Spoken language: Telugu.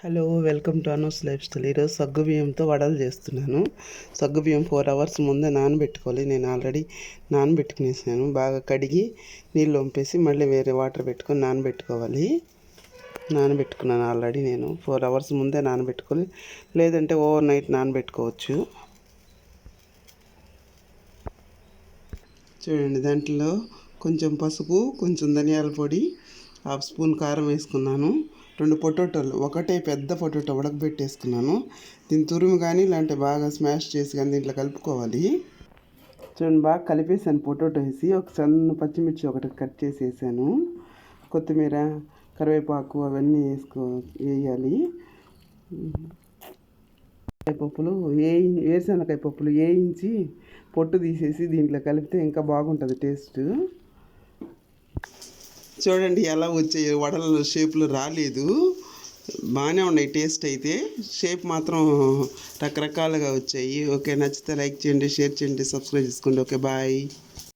Hello, welcome to Anu's lifestyle. ఈరోజు సగ్గుబియ్యంతో వడలు చేస్తున్నాను. సగ్గుబియ్యం 4 అవర్స్ ముందే నానబెట్టుకోవాలి. నేను ఆల్రెడీ నానబెట్టుకునేసాను. బాగా కడిగి నీళ్ళు వంపేసి మళ్ళీ వేరే వాటర్ పెట్టుకొని నానబెట్టుకోవాలి. నానబెట్టుకున్నాను ఆల్రెడీ. నేను 4 అవర్స్ ముందే నానబెట్టుకోవాలి, లేదంటే ఓవర్ నైట్ నానబెట్టుకోవచ్చు. చూడండి, దాంట్లో కొంచెం పసుపు, కొంచెం ధనియాల పొడి, 1/2 స్పూన్ కారం వేసుకున్నాను. 2 పొటాటోలు, ఒకటే పెద్ద పొటాటో ఉడకబెట్టేసుకున్నాను. దీన్ని తురుము కానీ ఇలాంటి బాగా స్మాష్ చేసి కానీ దీంట్లో కలుపుకోవాలి. చూడండి, బాగా కలిపేసాను. పొటాటో వేసి ఒక సన్న పచ్చిమిర్చి ఒకటి కట్ చేసి వేసాను. కొత్తిమీర, కరివేపాకు అవన్నీ వేయాలి. పప్పులు వేరుశనగకాయ పప్పులు వేయించి పొట్టు తీసేసి దీంట్లో కలిపితే ఇంకా బాగుంటుంది టేస్ట్. చూడండి ఎలా వచ్చాయి వడల షేప్లు రాలేదు, బాగానే ఉన్నాయి. టేస్ట్ అయితే షేప్ మాత్రం రకరకాలుగా వచ్చాయి. ఓకే, నచ్చితే లైక్ చేయండి, షేర్ చేయండి, సబ్స్క్రైబ్ చేసుకోండి. Okay, bye.